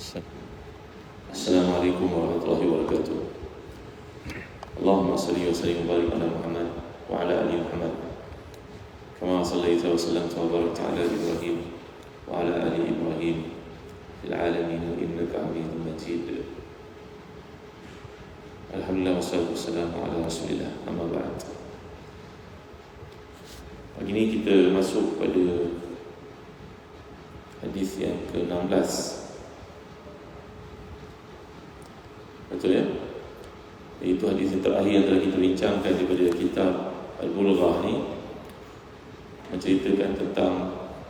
Assalamualaikum warahmatullahi wabarakatuh. Allahumma salli wa sallim wa barik ala Muhammad wa ala ali Muhammad kama sallaita wa sallamta wa barakta ala Ibrahim wa ala ali Ibrahim fil alamin innaka Hamidum Majid. Alhamdulillah wassalatu wassalamu ala Rasulillah, amma ba'd. Pagi ini kita masuk pada hadis yang ke-16. Betul ya? Itu hadis yang terakhir yang telah kita bincangkan daripada kitab Al-Bulughah ni, menceritakan tentang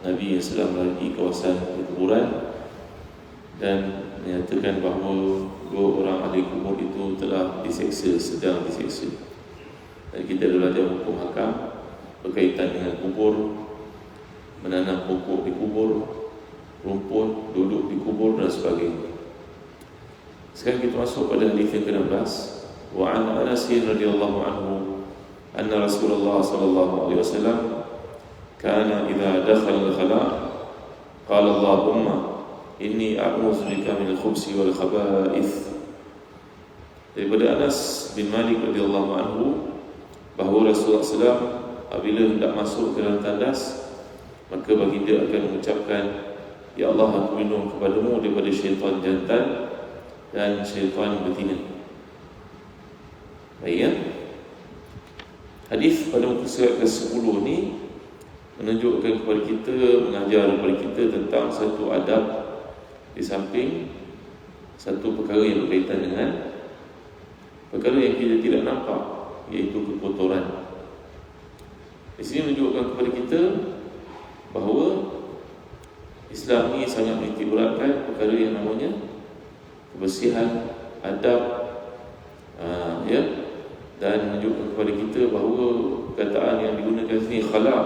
Nabi yang sedang melalui kawasan perkuburan dan menyatakan bahawa dua orang ahli kubur itu telah diseksa, sedang diseksa. Dan kita adalah belajar hukum hakam berkaitan dengan kubur, menanam pokok di kubur, rumput, duduk di kubur dan sebagainya. Sekarang kita masuk pada hadis yang ke-16. Wa an Anas radhiyallahu anhu anna Rasulullah sallallahu alaihi wasallam kana idza dakhala al-khala qala Allahumma inni a'udzu bika min al-khubuthi wal khaba'ith. Daripada Anas bin Malik radhiyallahu anhu bahawa Rasulullah SAW apabila hendak masuk ke dalam tandas, maka baginda akan mengucapkan, ya Allah, aku berlindung kepadamu daripada syaitan jantan dan syaitan betina. Baik ya? Hadis pada muka surat ke-10 ni menunjukkan kepada kita, mengajar kepada kita tentang satu adab di samping satu perkara yang berkaitan dengan perkara yang kita tidak nampak, iaitu kekotoran. Di sini menunjukkan kepada kita bahawa Islam ni sangat menitikberatkan perkara yang namanya kebersihan, adab, ya, dan menunjukkan kepada kita bahawa perkataan yang digunakan sini khala'.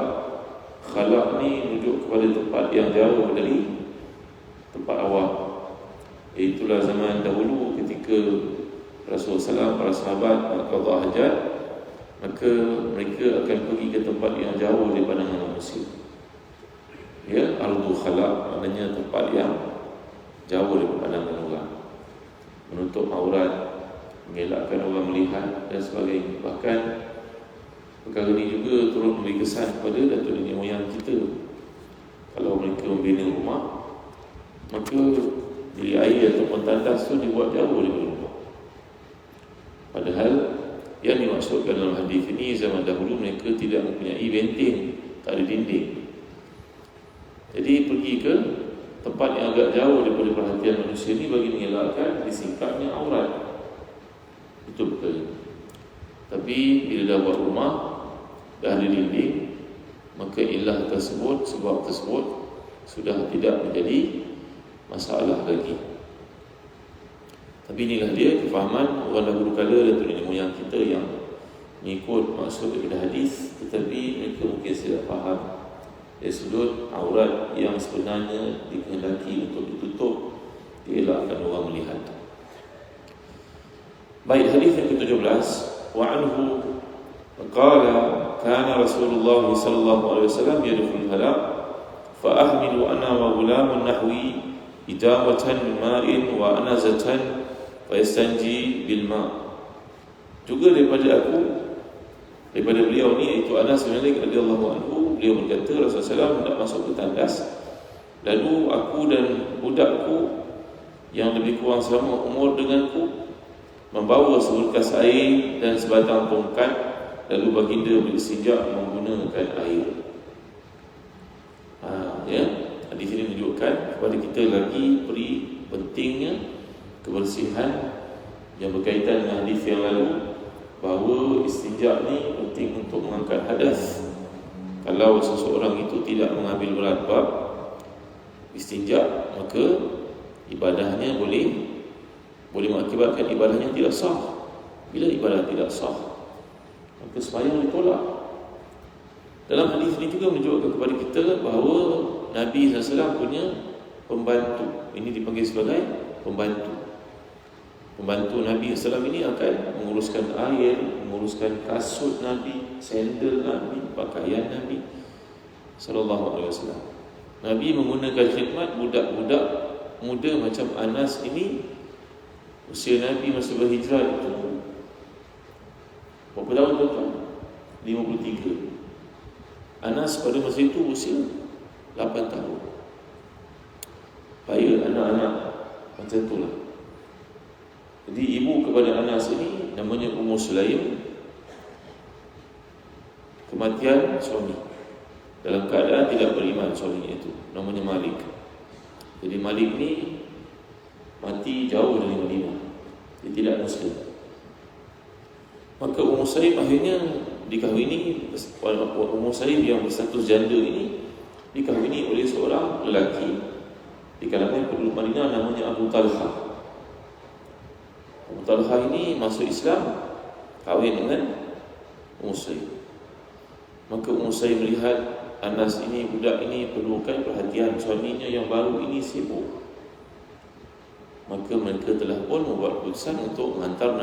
Khala' ni menunjuk kepada tempat yang jauh dari tempat awam. Itulah zaman dahulu ketika Rasulullah SAW, para sahabat qada hajat, maka mereka akan pergi ke tempat yang jauh dari pandangan manusia. Ya, ardu khala', maknanya tempat yang jauh dari pandangan orang, menutup aurat, mengelakkan orang melihat dan sebagainya. Bahkan perkara ini juga turut memberi kesan kepada datuk nenek moyang kita. Kalau mereka membina rumah, maka bilik air ataupun tandas tu dibuat jauh dari rumah. Padahal yang dimaksudkan dalam hadis ini, zaman dahulu mereka tidak mempunyai benteng, tak ada dinding. Jadi pergi ke tempat yang agak jauh daripada perhatian manusia ni bagi mengelakkan disingkapnya aurat. Itu betul. Tapi bila dah buat rumah, dah ada dinding, maka ilah tersebut, sebab tersebut sudah tidak menjadi masalah lagi. Tapi inilah dia kefahaman orang dahulu kala dan nenek moyang kita yang mengikut maksud daripada hadis, tetapi mereka mungkin tidak faham dari sudut aurat yang sebenarnya dikehendaki untuk ditutup, dielakkan orang melihat. Baik, hadis yang ke-17. Wa anhu qala kana Rasulullah sallallahu alaihi wasallam yadkhulu al-hala fa ahmilu ana wa ghulamun nahwi idawatan min ma'in wa anazatan fa yastanji bil ma'. Juga daripada beliau ni, iaitu Anas bin Malik radhiyallahu anhu, beliau berkata Rasulullah SAW hendak masuk ke tandas, lalu aku dan budakku yang lebih kurang sama umur denganku membawa seberkas air dan sebatang tongkat, lalu baginda beristinja menggunakan air. Ya, hadis ini menunjukkan kepada kita lagi beri pentingnya kebersihan yang berkaitan dengan hadis yang lalu, bahawa istinja ni penting untuk mengangkat hadas. Kalau seseorang itu tidak mengambil berat bab istinja, maka ibadahnya boleh mengakibatkan ibadahnya tidak sah. Bila ibadah tidak sah, maka sembahyang ditolak. Dalam hadis ini juga menunjukkan kepada kita bahawa Nabi SAW punya pembantu. Ini dipanggil sebagai pembantu. Pembantu Nabi SAW ini akan menguruskan air, menguruskan kasut Nabi, sandal Nabi, pakaian Nabi sallallahu alaihi wasallam. Nabi menggunakan khidmat budak-budak muda macam Anas ini, usia Nabi masa berhijrah itu berapa tahun tuan? 53. Anas pada masa itu usia 8 tahun. Bahaya anak-anak macam itulah. Jadi ibu kepada Anas ini namanya Ummu Sulaim, kematian suami dalam keadaan tidak beriman. Suaminya itu namanya Malik. Jadi Malik ni mati jauh dari Madinah, dia tidak Muslim. Maka Ummu Sulaim akhirnya dikahwini. Ummu Sulaim yang berstatus janda ini dikahwini oleh seorang lelaki di kalangan penduduk Madinah namanya Abu Talha. Abu Talha ini masuk Islam, kahwin dengan Ummu Sulaim. Maka Ummu Sulaim melihat Anas ini, budak ini perlukan perhatian, suaminya yang baru ini sibuk. Maka mereka telah pun membuat keputusan untuk menghantar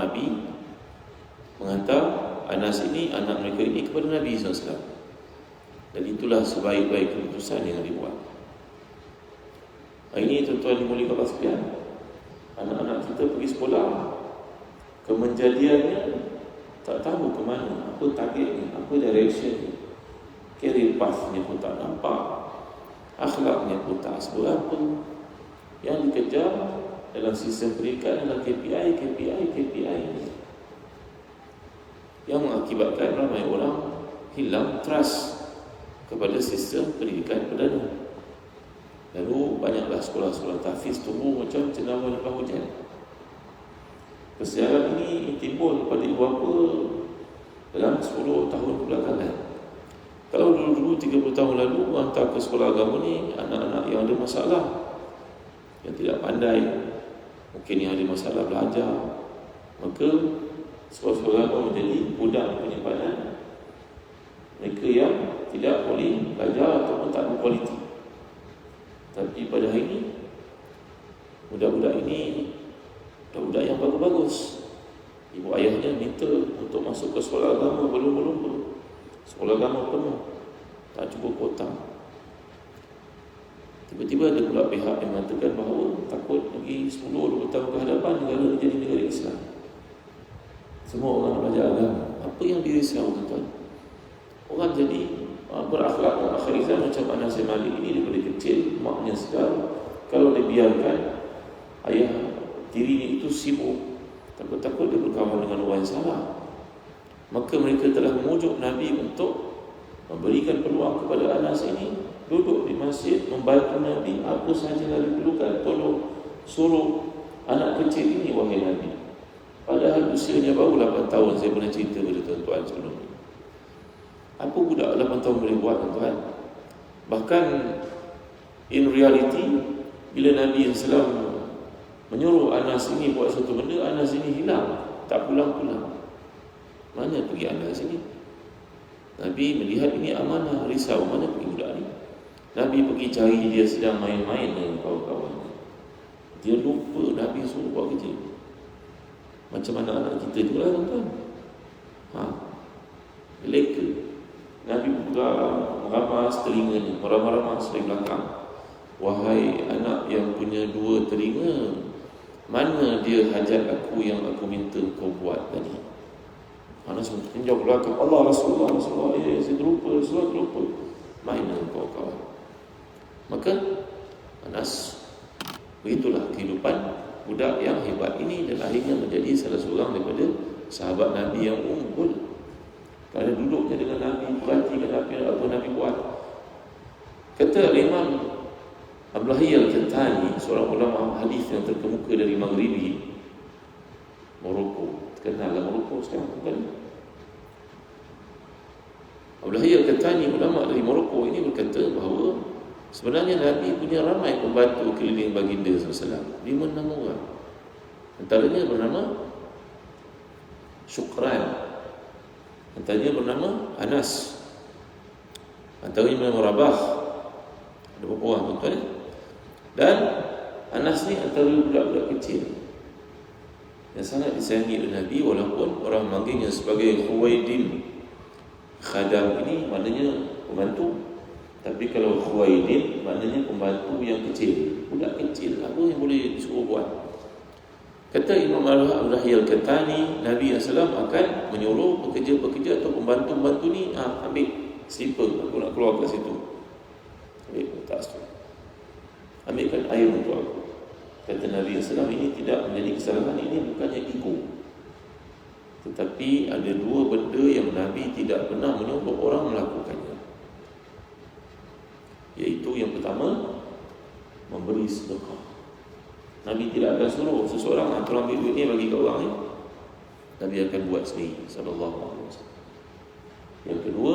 Anas ini, anak mereka ini kepada Nabi SAW. Dan itulah sebaik-baik keputusan yang dibuat. Ini tuan-tuan dimuliakan Allah sekalian, anak-anak kita pergi sekolah, kemenjadiannya tak tahu ke mana, apa targetnya, apa direction, career path-nya pun tak nampak, akhlaknya pun tak seberapa. Yang dikejar dalam sistem pendidikan adalah KPI yang mengakibatkan ramai orang hilang trust kepada sistem pendidikan perdana. Lalu banyaklah sekolah-sekolah tahfiz tumbuh macam cendawan lepas hujan. Kesiaran ini timbul pada ibu bapa dalam 10 tahun kebelakangan. Kalau dulu-dulu 30 tahun lalu hantar ke sekolah agama ni anak-anak yang ada masalah, yang tidak pandai, mungkin yang ada masalah belajar, maka sekolah-sekolah agama menjadi budak penyimpanan mereka yang tidak boleh belajar ataupun tak berkualiti. Tapi pada hari ini budak-budak ini budak-budak yang bagus-bagus. Ibu ayahnya minta untuk masuk ke sekolah agama, berlumba-lumba. Sekolah agama penuh, tak cukup kuota. Tiba-tiba ada pula pihak yang mengatakan bahawa takut lagi 10-20 tahun ke hadapan negara menjadi negara Islam, semua orang belajar agama. Apa yang dirisau tuan-tuan? Orang jadi berakhlak akhir macam Anas bin Malik ini daripada kecil, maknya sedar kalau dibiarkan ayah dirinya itu sibuk, takut-takut dia berkawan dengan orang yang salah. Maka mereka telah memujuk Nabi untuk memberikan peluang kepada Anas ini duduk di masjid membantu Nabi apa sahaja yang diperlukan. Tolong suruh anak kecil ini wahai Nabi. Padahal usianya baru 8 tahun. Saya pernah cerita pada tuan-tuan sebelum ini. Apa budak 8 tahun boleh buat tuan-tuan? Bahkan in reality, bila Nabi SAW menyuruh Anas ini buat satu benda, Anas ini hilang, tak pulang-pulang. Mana pergi Anas ini? Nabi melihat ini amanah, risau, mana pergi budak ni? Nabi pergi cari dia sedang main-main dengan kawan-kawan. Dia lupa Nabi suruh buat kerja. Macam anak-anak kita tu lah tuan-tuan. Leka. Nabi meramas telinganya, meramas dari belakang. Wahai anak yang punya 2 telinga, mana dia hajat aku yang aku minta kau buat tadi? Anas mentinjau belakang. Allah Rasulullah saya terlupa, terlupa. Mainan kau kawan. Maka Anas, begitulah kehidupan budak yang hebat ini, dan akhirnya menjadi salah seorang daripada sahabat Nabi yang unggul. Kerana duduknya dengan Nabi, perhatikan apa Nabi buat. Kata Imam Abdullah Al-Qahtani, seorang ulama hadis yang terkemuka dari Maghribi, Morocco. Terkenallah Morocco sekarang bukan? Abdullah Al-Qahtani, ulama dari Morocco ini, berkata bahawa sebenarnya Nabi punya ramai pembantu keliling baginda SAW, 5-6 orang. Antaranya bernama Syukran, antaranya bernama Anas, antaranya bernama Rabah. Ada beberapa orang tuan-tuan. Dan Anas ni antara budak-budak kecil yang sangat disayangi oleh Nabi, walaupun orang memanggilnya sebagai Khuwaidin. Khadam ini maknanya pembantu, tapi kalau Khuwaidin maknanya pembantu yang kecil. budak kecil, apa yang boleh disuruh buat? Kata Imam Al-Rahiyal Katani, Nabi SAW akan menyuruh pekerja-pekerja atau pembantu-pembantu ni, ambil slipper, aku nak keluar ke situ, ambil letak situ, ambilkan air untuk aku. Kata Nabi SAW, ini tidak menjadi kesalahan, ini bukannya ego, tetapi ada dua benda yang Nabi tidak pernah menyuruh orang melakukannya, iaitu yang pertama, memberi sedekah. Nabi tidak akan suruh seseorang tolong ambil duit ni bagi ke orang ni. Nabi akan buat sendiri, sallallahu alaihi wasallam. Yang kedua,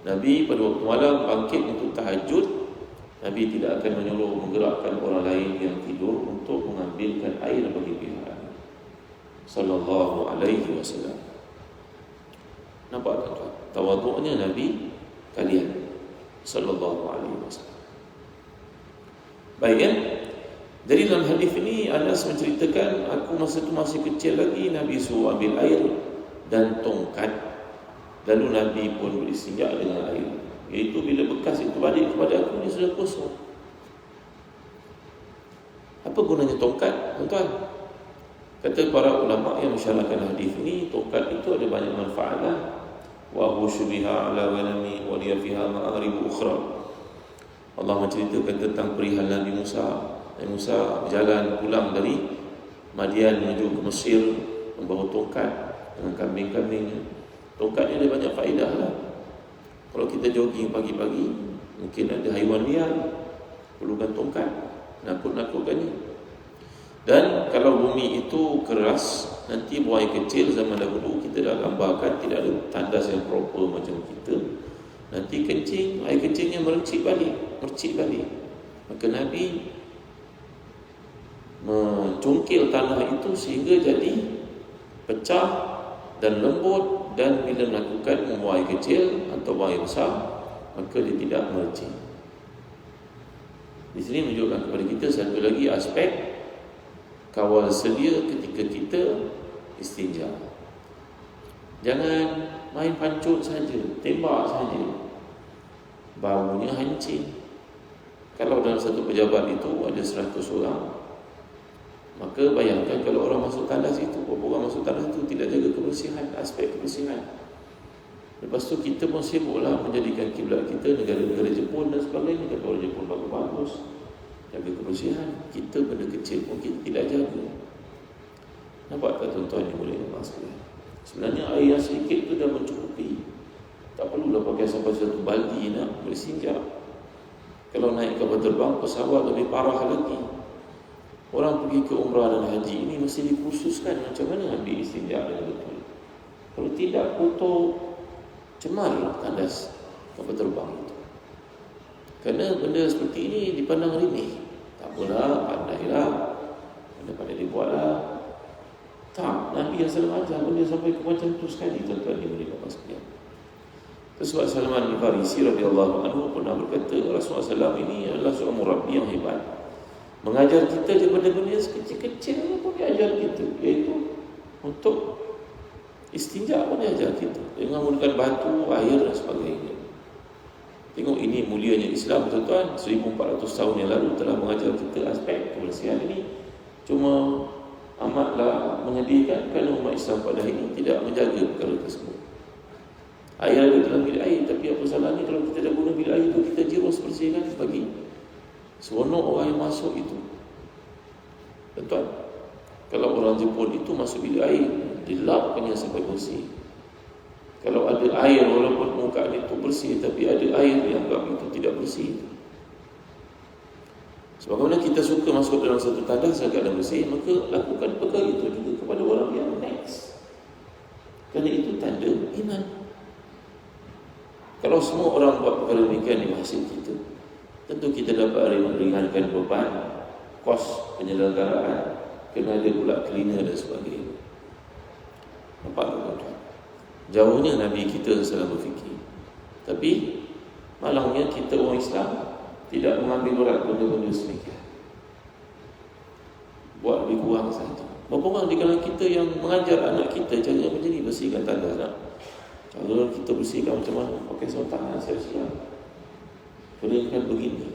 Nabi pada waktu malam bangkit untuk tahajud, Nabi tidak akan menyuruh menggerakkan orang lain yang tidur untuk mengambilkan air bagi pihak, sallallahu alaihi wasallam. Nampak tak tawaduknya Nabi kalian, sallallahu alaihi wasallam. Baik kan? Jadi dalam hadis ini Anas menceritakan, aku masa itu masih kecil lagi, Nabi suruh ambil air dan tongkat, lalu Nabi pun beristinja dengan air, iaitu bila bekas itu balik kepada aku, ini sudah kosong. Apa gunanya tongkat, tuan-tuan? Kata para ulama yang mensyarahkan hadis ini, tongkat itu ada banyak manfaatlah. Wa husybiha ala ghanami wa liya fiha ma'arib ukhra. Allah menceritakan tentang perihal Nabi Musa. Nabi Musa berjalan pulang dari Madian menuju ke Mesir membawa tongkat dengan kambing-kambingnya. Tongkat ni ada banyak faedah lah. Kalau kita jogging pagi-pagi, mungkin ada haiwan liar, perlukan tongkat, nakut-nakutkannya. Dan kalau bumi itu keras, nanti buang air kecil zaman dahulu kita dah gambarkan tidak ada tandas yang proper macam kita. Nanti kencing, air kencingnya mercik balik. Maka Nabi mencungkil tanah itu sehingga jadi pecah dan lembut, dan bila melakukan membuang air kecil atau buang air besar, maka dia tidak mercik. Di sini menunjukkan kepada kita satu lagi aspek kawal sedia ketika kita istinja. Jangan main pancut saja, tembak saja, baunya hancing. Kalau dalam satu pejabat itu ada 100 orang, maka bayangkan kalau orang masuk tandas itu, orang masuk tandas itu tidak jaga kebersihan, aspek kebersihan. Lepas tu kita pun sibuklah menjadikan kiblat kita negara-negara Jepun dan sebagainya. Kata orang Jepun bagus-bagus jaga kebersihan, kita benda kecil pun kita tidak jaga. Nampak tak tuan-tuan yang boleh nampak sekalian? Sebenarnya air yang sedikit itu dah mencukupi. Tak perlulah pakai sampai satu baldi nak bersinggah. Kalau naik kapal terbang, pesawat lebih parah lagi. Orang pergi ke umrah dan haji ini mesti dikhususkan macam mana ambil istinja dengan betul. Kalau tidak, kotor, cemar tandas kapal terbang itu. Kerana benda seperti ini dipandang remeh. Tak apalah, pandailah, pandai-pandai dibuatlah. Tak, Nabi yang selalu ajar benda sampai ke macam tu sekali, tuan-tuan yang boleh dapat sekalian. Sebab Salman Al-Farisi radhiyallahu anhu pernah berkata, Rasulullah SAW ini adalah seorang murabbi yang hebat, mengajar kita daripada benda sekecil-kecil pun dia ajar kita, iaitu untuk istinja pun dia ajar kita dengan menggunakan batu, air dan sebagainya. Tengok ini mulianya Islam, tuan-tuan. 1400 tahun yang lalu telah mengajar kita aspek kebersihan ini. Cuma amatlah menyedihkan kerana umat Islam pada hari ini tidak menjaga perkara tersebut. Air ada dalam bilik air, tapi apa salahnya kalau kita dah guna bilik air itu, kita jirus bersihkan bagi seronok orang yang masuk itu. Tuan-tuan, kalau orang Jepun itu masuk bilik air, dilapkannya sampai bersih. Kalau ada air, walaupun muka itu bersih, tapi ada air yang anggap itu tidak bersih. Sebagaimana kita suka masuk dalam satu tandas yang keadaan bersih, maka lakukan perkara itu juga kepada orang yang next. Kerana itu tanda iman. Kalau semua orang buat perkara demikian di masjid kita, tentu kita dapat meringankan beban kos penyelenggaraan, kena ada pula cleaner dan sebagainya. Nampak tak? Jauhnya Nabi kita selalu berfikir. Tapi malangnya kita orang Islam tidak mengambil berat benda-benda sedikit, buat lebih kurang saja. Berapa orang di kalangan kita yang mengajar anak kita cara macam ni, bersihkan tandas nak? Cara kita bersihkan macam mana? Pakai sarung tangan siap-siap, keringkan begini.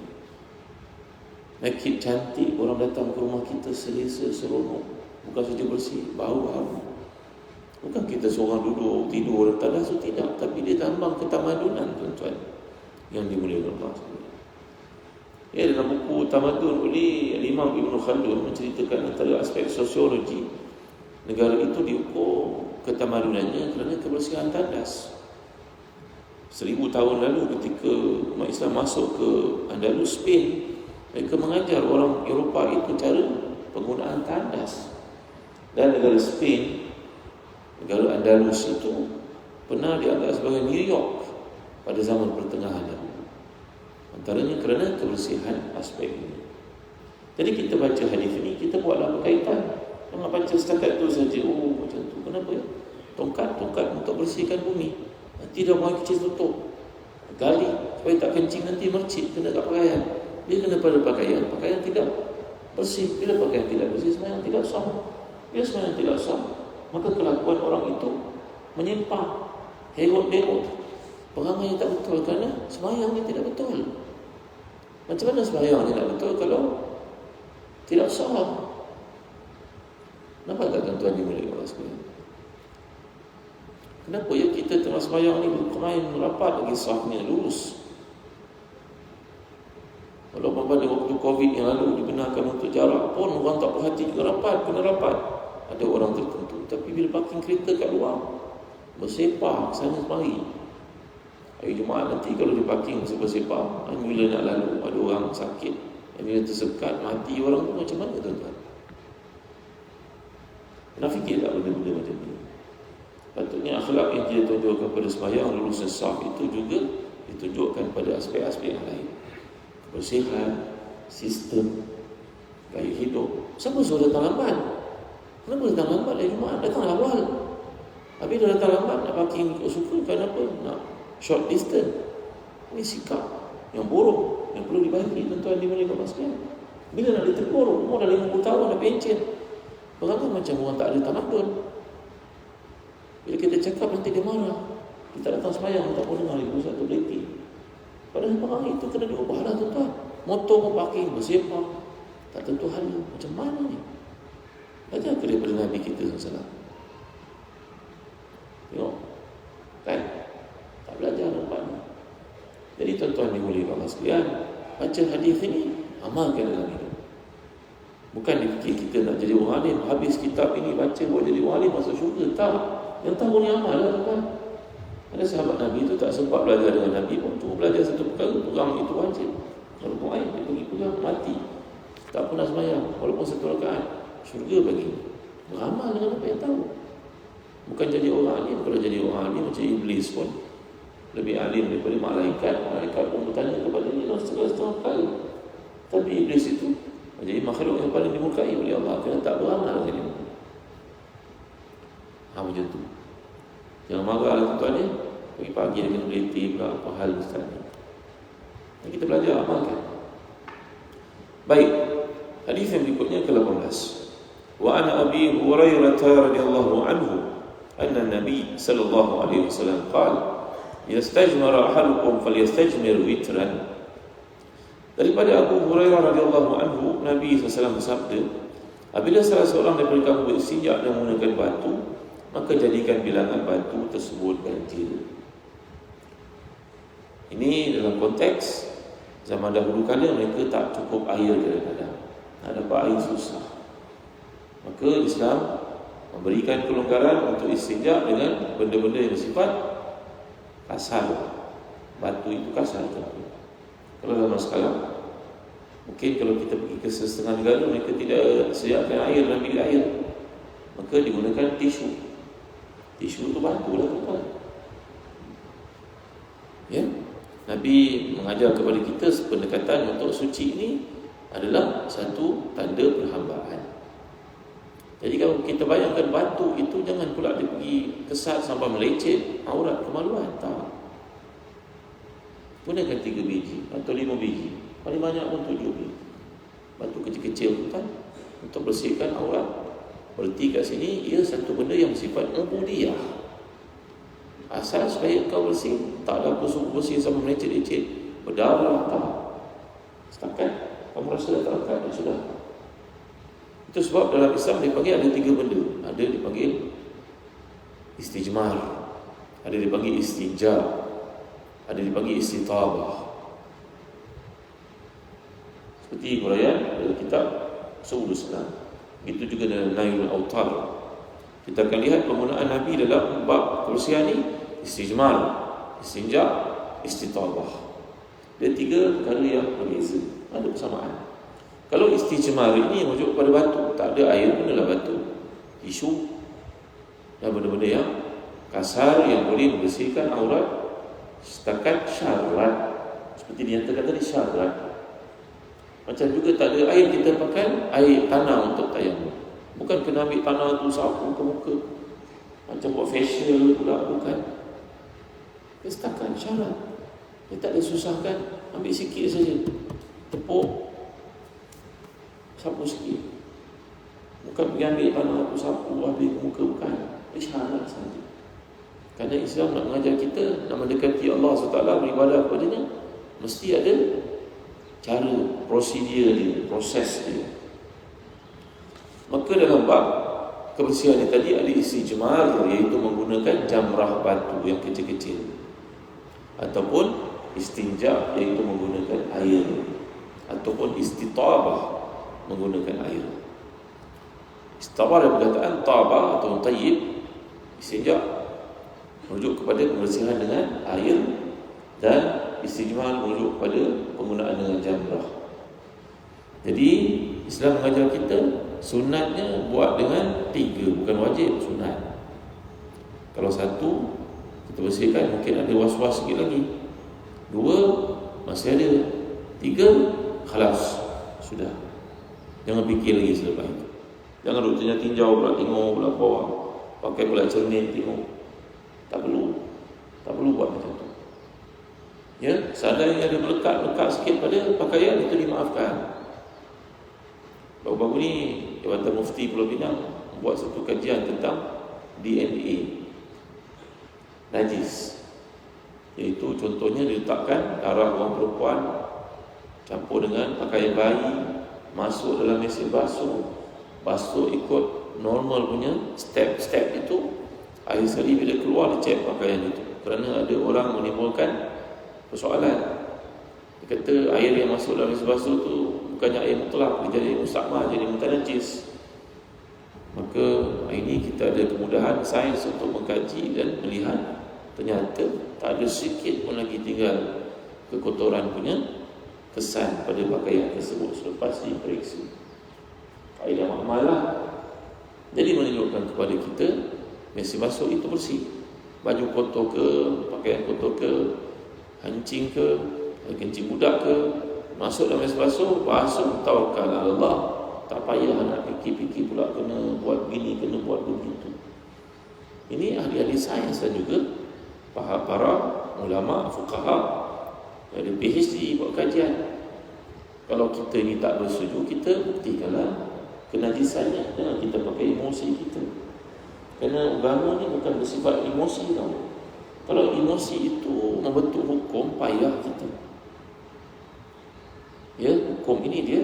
make it cantik, orang datang ke rumah kita selesa, seronok. Bukan saja bersih, bau harum. Bukan kita seorang duduk tidur tandas itu tidak, tapi dia tambang ketamadunan, tuan-tuan yang dimuliakan Allah. Ya, dalam buku Tamadun oleh Imam Ibn Khaldun menceritakan antara aspek sosiologi negara itu diukur ketamadunannya kerana kebersihan tandas. 1000 tahun lalu ketika umat Islam masuk ke Andalus, Spain, mereka mengajar orang Eropah itu cara penggunaan tandas. Dan negara Spain, negara Andalus itu pernah dianggap sebagai New York pada zaman pertengahan dahulu. Antaranya kerana kebersihan aspek ini. Jadi kita baca hadis ini, kita buatlah berkaitan. Jangan baca setakat itu saja. Oh, macam tu. Kenapa ya? Tongkat untuk bersihkan bumi. Nanti dah buang kecil tutup. Gali supaya tak kencing, nanti mercik kena kat pakaian. Dia kena pada pakaian tidak bersih. Bila pakaian tidak bersih, semayang tidak sah. Bila semayang tidak sah, maka kelakuan orang itu menyimpang, herot-derot, perangai yang tak betul kerana semayang dia tidak betul. Macam mana semayang dia tak betul kalau tidak sah? Nampak tak tuan-tuan dimuliakan Allah sekalian? Kenapa ya kita tengah semayang ni bermain rapat lagi sahnya lurus? Walaupun pada waktu Covid yang lalu dibenarkan untuk jarak pun orang tak perhati kena rapat. Ada orang tertentu. Tapi bila parking kereta kat luar, bersepah sana semari. Hari Jumaat nanti kalau di parking bersepah, bila nak lalu ada orang sakit, bila tersekat mati orang tu, macam mana tuan-tuan? Pernah fikir tak benda-benda macam ni? Patutnya akhlak yang kita tunjukkan pada sembahyang lurus sah itu juga ditunjukkan pada aspek-aspek yang lain. Kebersihan, sistem, gaya hidup. Siapa suruh datang lambat? Kenapa datang lambat dari Jumaat? Datang awal. Habis dah datang lambat, nak parking ikut suka, kenapa? Nak short distance. Ini sikap yang buruk, yang perlu dibagi tuan-tuan dimuliakan Allah sekalian. Bila nak ditegur, umur dah 50 tahun, dah pencen. Orang tu macam orang tak ada tamadun. Bila kita cakap, nanti dia marah. Kita datang sembahyang, tak boleh dengar ibu satu berhenti. Padahal orang itu kena diubah lah tuan-tuan. Motor pun parking, bersepah, tak tentu hala. Macam mana ni? Belajar ke daripada Nabi kita SAW? Tengok, kan? Tak belajar nampaknya. Jadi tuan-tuan dimuliakan Allah sekalian, baca hadis ini, amalkan dalam hidup. Bukan dipikir kita nak jadi orang alim, habis kitab ini baca buat jadi orang alim masuk syurga. Tak. Yang tahu ni amal lah tuan. Ada sahabat Nabi itu tak sempat belajar dengan Nabi pun, tu belajar satu perkara, pegang itu wajib. Kalau pun air, dia pergi pegang, mati. Tak pernah sembahyang, walaupun satu rakaat, syurga bagi. Beramal dengan apa yang tahu. Bukan jadi orang alim. Kalau jadi orang alim macam iblis pun lebih alim daripada malaikat. Malaikat pun bertanya kepada dia dalam setengah kali. Tapi iblis itu jadi makhluk yang paling dimurkai oleh Allah kerana tak beramal dengan dia. Macam tu. Jangan marah lah tuan-tuan ni. Pagi-pagi dia kena berhenti berapa hal ustaz ni. Kita belajar amalkan. Baik. Hadis yang berikutnya ke-18. Wa ana Abi Hurairah radhiyallahu anhu anna an-nabi sallallahu alaihi wasallam qala yastajmara ahadukum falyastajmir witran. Daripada Abu Hurairah radhiyallahu anhu, Nabi SAW bersabda, apabila salah seorang daripada kamu bersijak dan menggunakan batu, maka jadikan bilangan batu tersebut ganjil. Ini dalam konteks zaman dahulu kala mereka tak cukup air kadang-kadang. Nak dapat air susah. Maka Islam memberikan kelonggaran untuk istinja dengan benda-benda yang bersifat kasar. Batu itu kasar. Kalau zaman sekarang, mungkin kalau kita pergi ke setengah negara, mereka tidak sediakan air dalam bilik air, maka digunakan tisu. Tisu itu batu lah tuan. Ya, Nabi mengajar kepada kita pendekatan untuk suci ini adalah satu tanda perhambaan. Jadi kalau kita bayangkan batu itu, jangan pula dia pergi kesat sampai melecet aurat, kemaluan. Tak. Gunakan 3 biji atau 5 biji, paling banyak pun 7 biji batu kecil-kecil kan, untuk bersihkan aurat. Berarti kat sini ia satu benda yang bersifat ubudiyah. Asal supaya kau bersih, tak ada suruh bersih sampai melecet-lecet berdarah, tak. Setakat Kamu rasa dah tak lekat, ya sudah. Itu sebab dalam Islam dipanggil ada 3 benda. Ada dipanggil istijmar, ada dipanggil istinja, ada dipanggil istitabah. Seperti huraian dalam kitab Usul Islam. Itu juga dalam Nailul Autar. Kita akan lihat penggunaan Nabi dalam bab kebersihan ni: istijmar, istinja, istitabah. Dia 3 perkara yang berbeza, ada persamaan. Kalau istijmar ini merujuk pada batu, tak ada air pun adalah batu, tisu dan benda-benda yang kasar yang boleh membersihkan aurat setakat syarat, seperti dinyatakan tadi syarat. Macam juga tak ada air, kita pakai air tanah untuk tayamum. Bukan kena ambil tanah tu sapu ke muka macam buat facial pula, bukan. Setakat syarat. Dia tak ada susahkan, ambil sikit saja, tepuk, sapu sikit. Bukan pergi ambil tanah tu sapu habis ke muka, bukan. Dia syarat saja. Kerana Islam nak mengajar kita nak mendekati Allah SWT, beribadah kepadanya, mesti ada cara, prosedur dia, proses dia. Maka dalam bab kebersihan ni tadi ada istijmar, iaitu menggunakan jamrah batu yang kecil-kecil, ataupun istinja, iaitu menggunakan air, ataupun istitabah, menggunakan air. Istitabah adalah perkataan tabah atau tayyib. Istinja merujuk kepada kebersihan dengan air, dan istijmar merujuk kepada penggunaan dengan jamrah. Jadi Islam mengajar kita sunatnya buat dengan 3, bukan wajib, sunat. Kalau 1 kita bersihkan, mungkin ada was-was sikit lagi. 2 masih ada. 3 khalas, sudah. Jangan fikir lagi selepas itu. Jangan duduk tinjau pula, tengok pula bawah, pakai pula cermin tengok. Tak perlu buat macam tu. Ya, seandainya ada melekat sikit pada pakaian, itu dimaafkan. Baru-baru ni Jabatan Mufti Pulau Pinang buat satu kajian tentang DNA najis, iaitu contohnya diletakkan darah orang perempuan campur dengan pakaian bayi, masuk dalam mesin basuh ikut normal punya step itu. Akhir sekali bila keluar, dicek pakaian itu, kerana ada orang menimbulkan persoalan. Dia kata air yang masuk dalam mesin basuh tu bukannya air mutlak, dia jadi mustakmal, jadi mutanajis. Maka hari ini kita ada kemudahan sains untuk mengkaji dan melihat ternyata tak ada sedikit pun lagi tinggal kekotoran punya kesan pada pakaian tersebut selepas diperiksa. Faedah makmalah. Jadi menunjukkan kepada kita mesin basuh itu bersih. Baju kotor ke, pakaian kotor ke, hancing ke, kencing budak ke, masuk dalam mesin basuh, tawakal Allah. Tak payah nak fikir-fikir pula kena buat begini, kena buat begitu. Ini ahli-ahli sains dan juga para ulama, fuqaha, ada PhD buat kajian. Kalau kita ni tak bersetuju, kita buktikanlah kenajisannya. Jangan kita pakai emosi kita. Kerana agama ni bukan bersifat emosi tau. Kalau emosi itu membentuk hukum, payah kita. Ya, hukum ini dia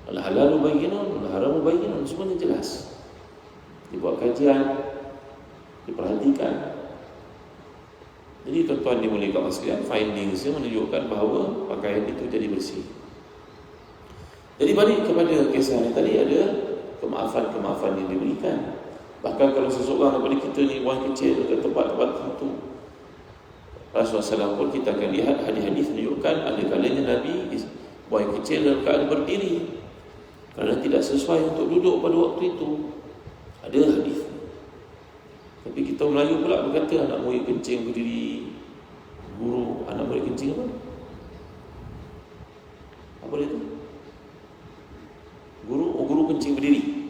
al-halalu bayyinun, al-haramu bayyinun, semuanya jelas. Dibuat kajian, diperhatikan. Jadi tuan-tuan dimuliakan Allah sekalian, findings dia menunjukkan bahawa pakaian itu jadi bersih. Jadi balik kepada kisah ni tadi, ada kemaafan-kemaafan yang diberikan. Bahkan kalau seseorang daripada kita ni buang kecil ke tempat-tempat tertentu, Rasulullah SAW pun kita akan lihat hadis-hadis menunjukkan ada kalanya Nabi buang kecil dalam keadaan berdiri kerana tidak sesuai untuk duduk pada waktu itu. Ada hadis. Tapi kita Melayu pula berkata anak murid kencing berdiri. Guru, anak murid kencing apa? Apa dia tu? Guru kencing berdiri,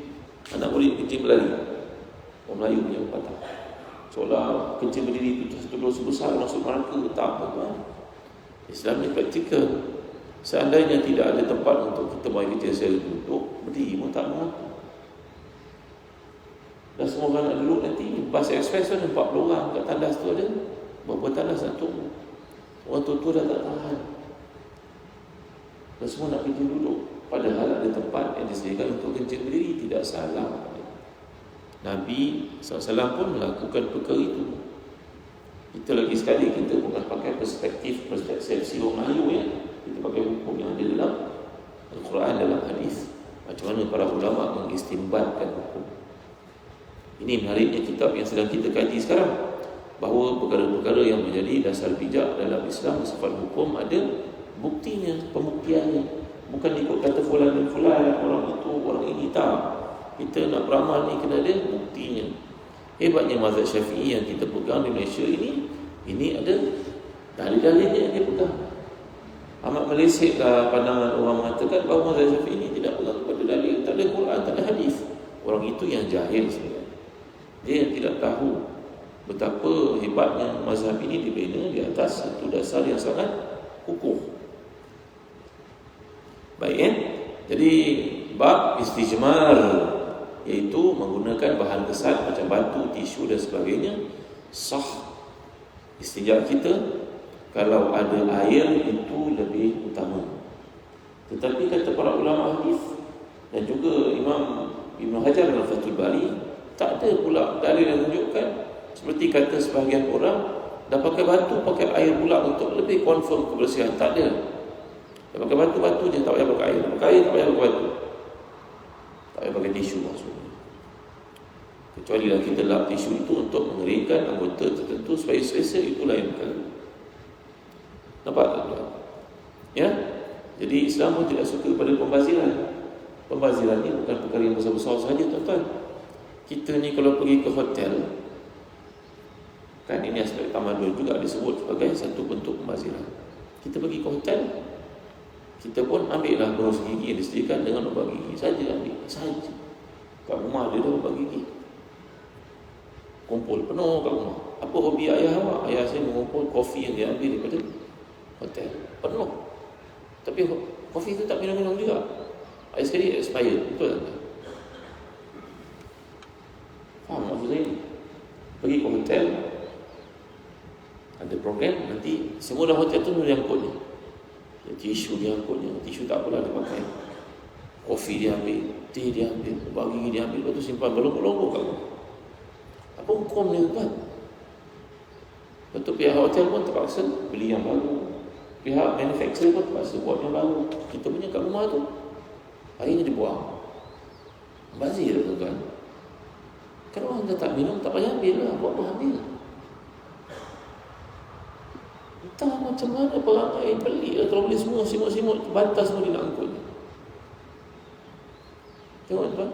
anak murid kencing berlari. Orang Melayu punya patah. Seolah kencing berdiri itu satu dosa besar, masuk neraka. Tak apa. Islam ni praktikal. Seandainya tidak ada tempat untuk kita buang kecil secara duduk, berdiri pun tak mengapa. Dan semua orang nak duduk nanti. Bas ekspres kan 40 orang, kat tandas tu ada berapa tandas nak tunggu. Orang tua-tua dah tak tahan. Dan semua nak kencing duduk. Padahal ada tempat yang disediakan untuk kencing berdiri. Tidak salah. Nabi SAW pun melakukan perkara itu. Kita lagi sekali, kita bukan pakai perspektif orang Melayu ya. Kita pakai hukum yang ada dalam Al-Quran, dalam hadis. Macam mana para ulama mengistimbatkan hukum. Ini menariknya kitab yang sedang kita kaji sekarang, bahawa perkara-perkara yang menjadi dasar bijak dalam Islam bersifat hukum ada buktinya, pembuktiannya. Bukan ikut kata fulan dan fulan, orang itu, orang ini, tak. Kita nak beramal ni kena ada buktinya. Hebatnya mazhab Syafi'i yang kita pegang di Malaysia ini ada dalil-dalilnya yang dia pegang. Amat melesetlah pandangan orang mengatakan bahawa mazhab Syafi'i ini tidak pegang kepada dalil, tak ada Quran, tak ada hadis. Orang itu yang jahil sebenarnya. Dia yang tidak tahu betapa hebatnya mazhab ini dibina di atas satu dasar yang sangat kukuh. Baik, jadi bab istijmar, iaitu menggunakan bahan kesat macam batu, tisu dan sebagainya, sah istijab kita kalau ada air itu lebih utama. Tetapi kata para ulama hadis dan juga Imam Ibn Hajar dalam Fathul Bari, tak ada pula dalil yang menunjukkan seperti kata sebahagian orang dah pakai batu, pakai air pula untuk lebih confirm kebersihan. Tak ada. Dah pakai batu je, tak payah pakai air. Pakai air tak payah pakai batu, tak payah pakai tisu maksudnya. Kecuali lah kita lap tisu itu untuk mengeringkan anggota tertentu supaya selesa, itulah yang perkara. Nampak tak tuan? Ya? Jadi Islam pun tidak suka pada pembaziran. Pembaziran ni bukan perkara yang besar-besar sahaja tuan-tuan. Kita ni kalau pergi ke hotel, kan ini aspek tamadun juga disebut sebagai satu bentuk pembaziran. Kita pergi ke hotel, kita pun ambil lah berus gigi yang disediakan dengan lubang gigi saja, ambil saja. Kat rumah dia dah lubang gigi, kumpul penuh kat rumah. Apa hobi ayah awak? Ayah saya mengumpul kopi yang dia ambil daripada hotel, penuh. Tapi kopi itu tak minum-minum juga. Air sekali expired, betul tak? Faham maksud saya? Pergi ke hotel, ada program, nanti semua dah hotel tu diangkutnya. Tisu dia angkutnya, tisu tak apalah dia pakai. Kopi dia ambil, teh dia ambil, lubang gigi dia ambil, lepas tu simpan berlongkok-longkok kat rumah. Apa hukum dia tuan? Betul, pihak hotel pun terpaksa beli yang baru, pihak manufacturer pun terpaksa buat yang baru. Kita punya kat rumah tu airnya dibuang. Bazir tuan. Kalau anda tak minum, tak payah ambil lah. Buat apa ambil? Entah macam mana perangai pelik lah. Kalau boleh semua simut-simut, bantas semua dia nak angkut. Tengok tuan,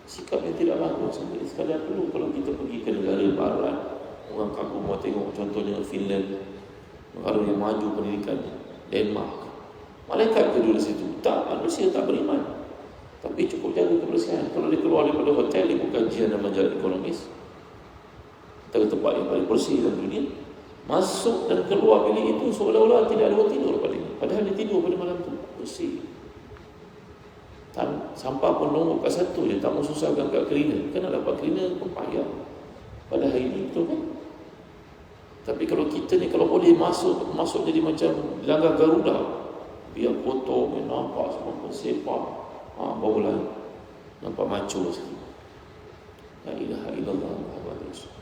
sikap yang tidak bagus. Sekadar perlu kalau kita pergi ke negara barat, orang kagum mau tengok contohnya Finland, negara yang maju pendidikannya, Denmark. Malaikat ke duduk di situ? Tak, manusia tak beriman. Tapi cukup jaga kebersihan. Kalau dia keluar daripada hotel, dia bukan kajian dan majalah ekonomis, kita ke tempat yang paling bersih dalam dunia, masuk dan keluar bilik itu seolah-olah tidak ada orang tidur pada ini. Padahal dia tidur pada malam itu bersih. Sampah pun nombor kat satu je, tak mau susahkan kat cleaner. Kan nak dapat cleaner pun payah pada hari ini, betul kan? Tapi kalau kita ni kalau boleh masuk jadi macam langgar Garuda, biar kotor, nampak semua bersepak, barulah nampak macho sikit. La ilaha illallah Muhammadur Rasul.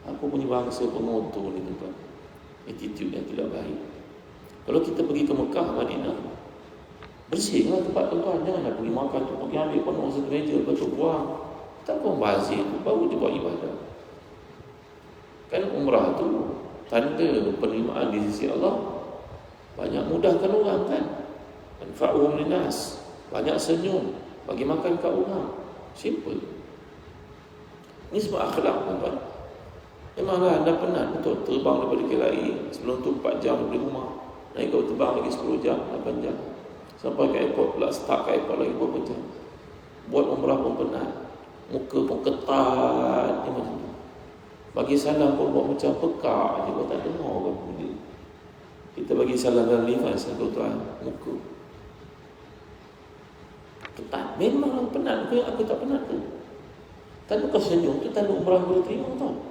Aku punya bangsa pengotor ni tuan, attitude yang tidak baik. Kalau kita pergi ke Mekah, Madinah, bersihlah tempat tuan-tuan. Janganlah pergi makan tu, pergi ambil penuh satu meja, lepas tu buang. Tak pun bazir tu, baru dia buat ibadah. Kan umrah tu tanda penerimaan di sisi Allah. Banyak mudahkan orang kan. Manfa'uhum linnas, banyak senyum, bagi makan kat rumah. Simple. Ini sebab akhlak tuan-tuan. Memanglah anda penat betul terbang daripada KLIA, sebelum tu 4 jam dari rumah, naik kau terbang lagi 10 jam, 8 jam, sampai ke airport pula, start ke airport lagi berapa jam. Buat umrah pun penat, muka pun ketat ni macam tu. Bagi salam pun buat macam pekak je, kau tak dengar orang bunyi. Kita bagi salam dalam nifas, tuan-tuan, muka ketat. Memang penat ke? Aku tak penat ke? Tanda kau senyum tu tanda umrah boleh terima tau.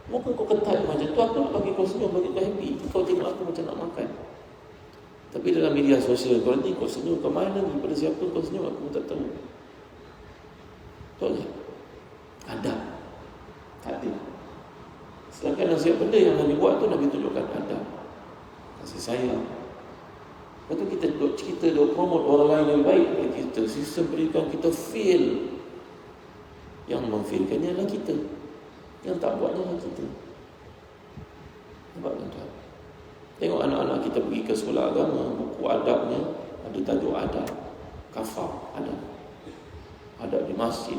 Muka kau ketat macam tu, aku nak bagi kau senyum, bagi kau happy. Kau tengok aku macam nak makan. Tapi dalam media sosial kau nanti kau senyum ke mana, daripada siapa kau senyum aku pun tak tahu. Betul tak? Adab. Tak ada. Sedangkan nasihat benda yang Nabi buat tu, Nabi tunjukkan adab, kasih sayang. Lepas tu kita duk cerita, duk promote orang lain yang baik daripada kita. Sistem pendidikan kita fail. Yang memfailkannya adalah kita. Yang tak buatnya adalah kita. Nampak tuan-tuan? Tengok anak-anak kita pergi ke sekolah agama, buku adabnya ada tajuk adab, kafah adab, adab di masjid.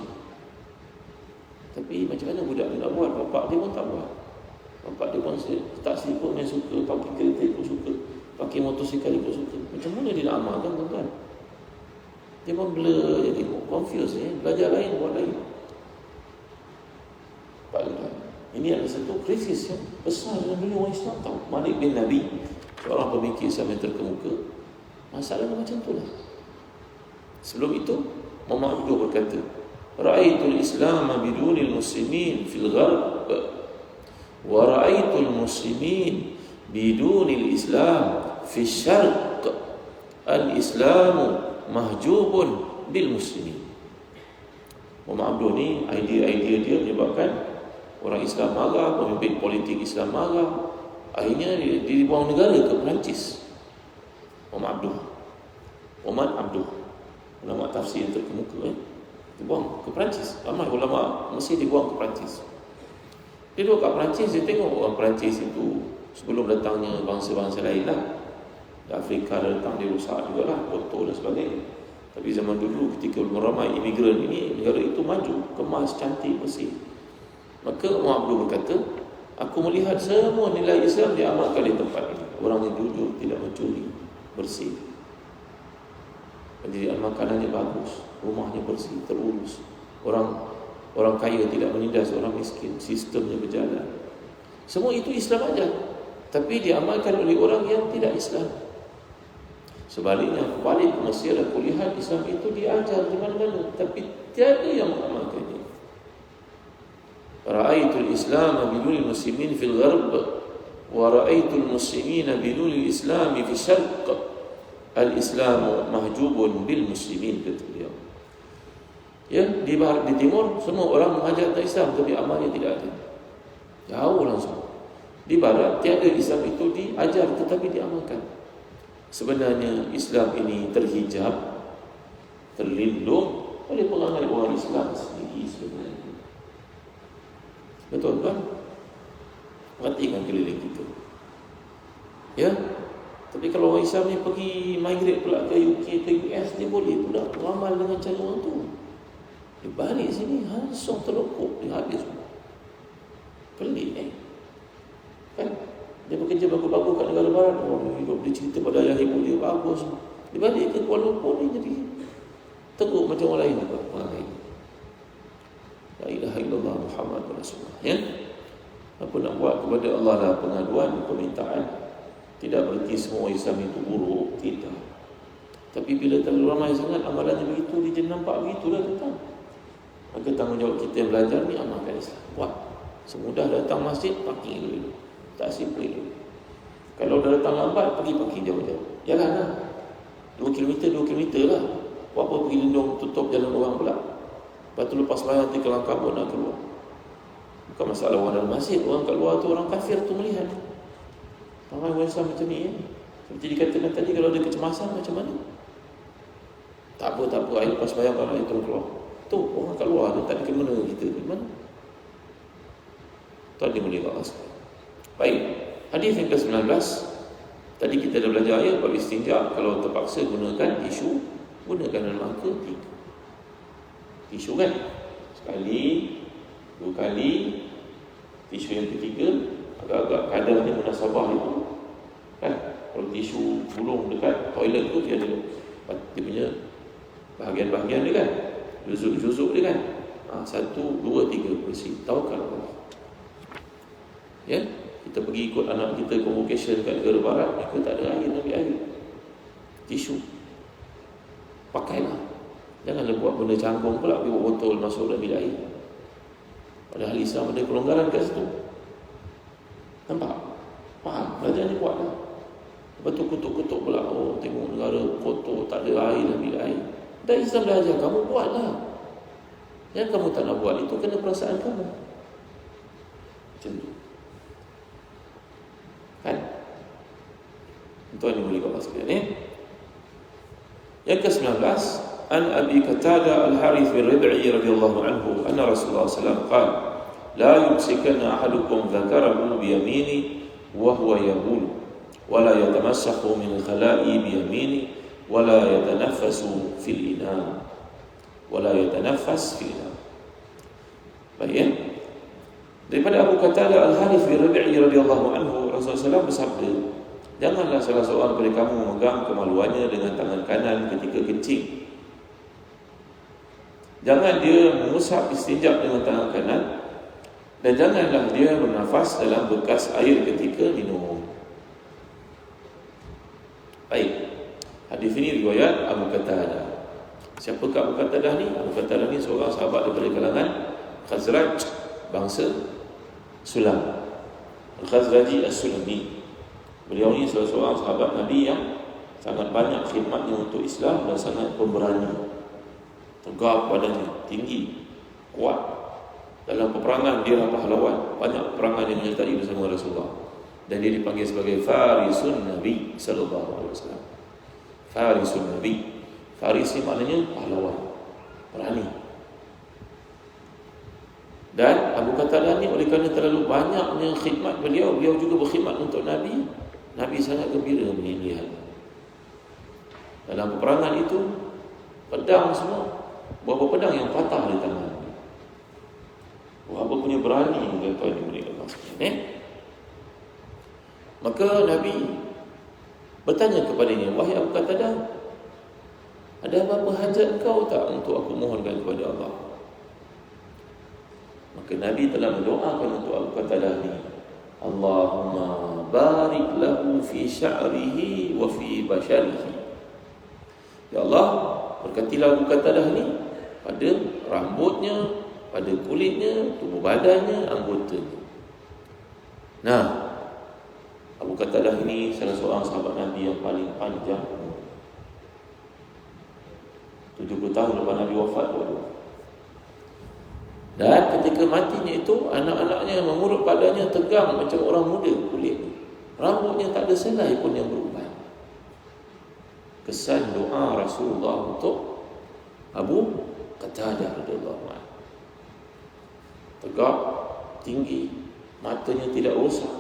Tapi macam mana budak dia nak buat? Bapak dia pun tak buat. Bapak dia pun tak sibuk main suka, pakai kereta pun suka, pakai motosikal pun suka. Macam mana dia nak amalkan tuan-tuan? Dia pun blur, jadi confused. Belajar lain, buat lain. Pak tuan, ini adalah satu krisis yang besar dalam dunia orang Islam. Tahu Malik bin Nabi, seorang pemikir Islam yang terkemuka, masalahnya macam itulah. Sebelum itu Muhammad Abduh berkata, ra'aitul Islam bidunil muslimin fil gharb wa ra'aitul muslimin bidunil Islam fil syarq. Al-Islamu mahjubun bil muslimin. Muhammad Abduh ni idea-idea dia menyebabkan orang Islam marah, pemimpin politik Islam marah. Akhirnya dia dibuang negara ke Perancis. Muhammad Abduh, ulama tafsir yang terkemuka, dibuang ke Perancis. Ramai ulama Mesir dibuang ke Perancis. Dia duduk kat Perancis, dia tengok orang Perancis itu sebelum datangnya bangsa-bangsa lain lah. Di Afrika datang, dia rusak juga lah, kotor dan sebagainya. Tapi zaman dulu ketika ramai imigran ini, negara itu maju, kemas, cantik, bersih. Maka Muhammad Abduh berkata, aku melihat semua nilai Islam diamalkan di tempat ini. Orang yang jujur, tidak mencuri, bersih. Pendidikan makanannya bagus, rumahnya bersih, terurus. Orang kaya tidak menindas orang miskin, sistemnya berjalan. Semua itu Islam aja, tapi diamalkan oleh orang yang tidak Islam. Sebaliknya, balik ke Mesir dan kulihat Islam itu diajar di mana-mana, tapi tiada yang mengamalkannya. Ra'aitul Islam bidunil muslimin fil gharb wa ra'aitul muslimina bidunil Islam fi syarq. Al-Islamu mahjubun bil muslimin, kata beliau. Ya, di barat, di timur semua orang mengajar tentang Islam, tapi amalnya tidak ada. Jauh langsung. Di barat tiada Islam itu diajar tetapi diamalkan. Sebenarnya Islam ini terhijab, terlindung oleh perangai orang Islam sendiri sebenarnya. Betul kan? Perhatikan keliling kita. Ya. Tapi kalau orang Islam ni pergi migrate pula ke UK, ke US, dia boleh pula beramal dengan cara orang tu. Dia balik sini langsung terlokok, dia habis semua. Pelik kan? Dia bekerja bagus-bagus kat negara barat, orang hidup dia cerita pada ayah ibu dia bagus. Dia balik ke Kuala Lumpur ni jadi teruk macam orang lain juga. La ilaha illallah Muhammadur Rasulullah. Ya. Apa nak buat kepada Allah lah pengaduan, permintaan. Tidak berarti semua Islam itu buruk, tidak. Tapi bila terlalu ramai sangat amalannya begitu, dia jadi nampak begitulah tuan. Maka tanggungjawab kita yang belajar ni amalkan Islam. Buat. Semudah datang masjid, parking dulu. Tak simple dulu. Kalau dah datang lambat, pergi parking jauh-jauh. Jalan lah. 2 km lah. Apa pergi lindung tutup jalan orang pula. Lepas tu lepas sembahyang nanti kelang kabut nak keluar. Bukan masalah orang dalam masjid, orang kat luar tu, orang kafir tu melihat. Ramai orang Islam macam ni. Seperti dikatakan tadi, kalau ada kecemasan macam mana? Tak apa, air lepas sembahyang kalau air terus keluar. Tu orang kat luar tu, tak ada kemana kita ke mana. Tu ada mulia Allah sekali. Baik, hadis yang ke-19. Tadi kita dah belajar ayat bab istinja. Kalau terpaksa gunakan tisu, gunakan dalam angka 3. Tisu kan? Sekali, 2 kali. Tisu yang ketiga agak-agak kadarnya munasabah itu kan. Kalau tisu gulung dekat toilet tu dia ada punya bahagian-bahagian dia kan, juzuk-juzuk dia kan. 1, 2, 3 bersih. Tawakal Allah. Ya, kita pergi ikut anak kita convocation kat negara barat, mereka tak ada air, nak ambil air. Tisu pakailah. Janganlah buat benda canggung pula, pergi buat botol masuk dalam bilik air. Padahal Islam ada kelonggaran kat situ. Nampak? Faham? Belajar ni kuat lah. Lepas tu kutuk-kutuk pula, oh tengok negara kotor, tak ada air, ambil air. Dan Islam dah ajar, kamu buatlah. Yang kamu tak nak buat, itu kena perasaan kamu. Macam tu. Kan? Tuan yang boleh bapak sekalian. Yang ke-19, an Abi Qatadah Al-Harith bin Rib'i radhiyallahu anhu anna Rasulullah sallallahu alaihi wasallam qala la yumsikanna ahadukum dhakarahu bi yamini wa huwa yabul wa la yatamassahu min khala'i bi yamini wa la yatanaffasu fil ina wa la yatanaffas fil ina. Baik. Daripada Abu Qatadah Al-Harith bin Rib'i radhiyallahu anhu, Rasulullah SAW bersabda, janganlah salah seorang daripada kamu memegang kemaluannya dengan tangan kanan ketika kencing. Jangan dia mengusap istinja dengan tangan kanan, dan janganlah dia bernafas dalam bekas air ketika minum. Baik. Hadis ini riwayat Abu Qatadah. Siapakah Abu Qatadah ni? Abu Qatadah ni seorang sahabat daripada kalangan Khazraj, bangsa Sulam. Al-Khazraji As-Sulami. Beliau ni salah seorang sahabat Nabi yang sangat banyak khidmatnya untuk Islam dan sangat pemberani. Tegap badannya, tinggi, kuat. Dalam peperangan dia adalah pahlawan. Banyak peperangan yang menyertai bersama Rasulullah. Dan dia dipanggil sebagai Farisun Nabi sallallahu alaihi wasallam. Farisun Nabi. Faris ni maknanya pahlawan, berani. Dan Abu Qatadah ni oleh kerana terlalu banyaknya khidmat beliau juga berkhidmat untuk Nabi. Nabi sangat gembira melihat. Dalam peperangan itu, pedang semua, berapa pedang yang patah di tangan. Berapa punya berani tuan yang boleh lepaskan. Maka Nabi bertanya kepadanya, wahai Abu Qatadah, ada apa-apa hajat kau tak untuk aku mohonkan kepada Allah? Maka Nabi telah mendoakan untuk Abu Qatadah ni, Allahumma barik lahu fi sya'rihi wa fi basharihi. Ya Allah, berkatilah Abu Qatadah ni pada rambutnya, pada kulitnya, tubuh badannya, anggotanya. Nah, Abu Qatadah ini salah seorang sahabat Nabi yang paling panjang. 70 tahun lepas Nabi wafat baru. Dan ketika matinya itu, anak-anaknya mengurut badannya tegang macam orang muda kulit. Rambutnya tak ada selai pun yang berubah. Kesan doa Rasulullah untuk Abu Qatadah radhiyallahu anhu. Tegak, tinggi, matanya tidak rosak,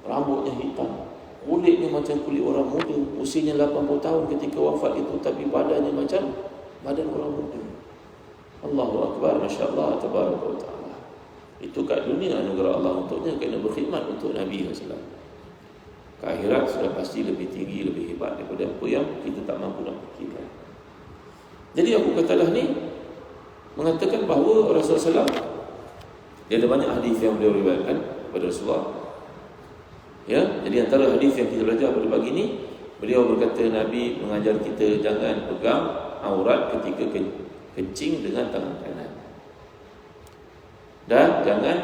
rambutnya hitam, kulitnya macam kulit orang muda, usianya 80 tahun ketika wafat itu, tapi badannya macam badan orang muda. Allahu Akbar, Masya Allah, Tabaraka wa Ta'ala. Itu kat dunia anugerah Allah untuknya kerana berkhidmat untuk Nabi SAW. Ke akhirat sudah pasti lebih tinggi, lebih hebat daripada apa yang kita tak mampu nak fikirkan. Jadi Abu Qatadah ni mengatakan bahawa Rasulullah SAW, dia ada banyak hadis yang beliau riwayatkan kepada Rasulullah. Ya, jadi antara hadis yang kita belajar pada pagi ni, beliau berkata Nabi mengajar kita jangan pegang aurat ketika kencing dengan tangan kanan, dan jangan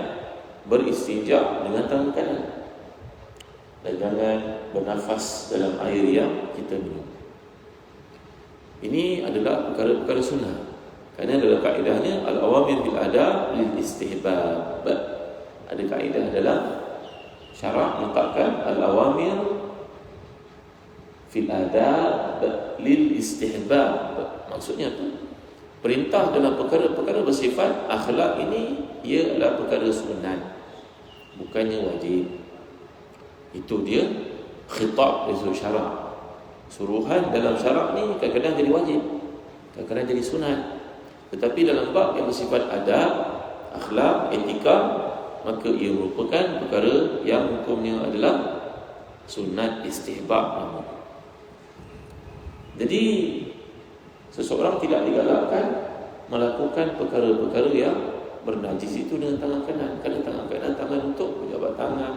beristinja dengan tangan kanan, dan jangan bernafas dalam air yang kita minum. Ini adalah perkara-perkara sunnah. Kerana dalam kaedahnya al-awamir bil adab lil istihbab. Ada kaedah dalam syarak menetapkan al-awamir fil adab lil istihbab. Maksudnya apa? Perintah dalam perkara-perkara bersifat akhlak ini ia adalah perkara sunat, bukannya wajib. Itu dia khitab dari syarak. Suruhan dalam syarak ni kadang-kadang jadi wajib, kadang-kadang jadi sunat. Tetapi dalam bab yang bersifat adab, akhlak, etika, maka ia merupakan perkara yang hukumnya adalah sunat istihbab. Jadi seseorang tidak digalakkan melakukan perkara-perkara yang bernajis itu dengan tangan kanan. Kerana tangan kanan tangan untuk pejabat tangan,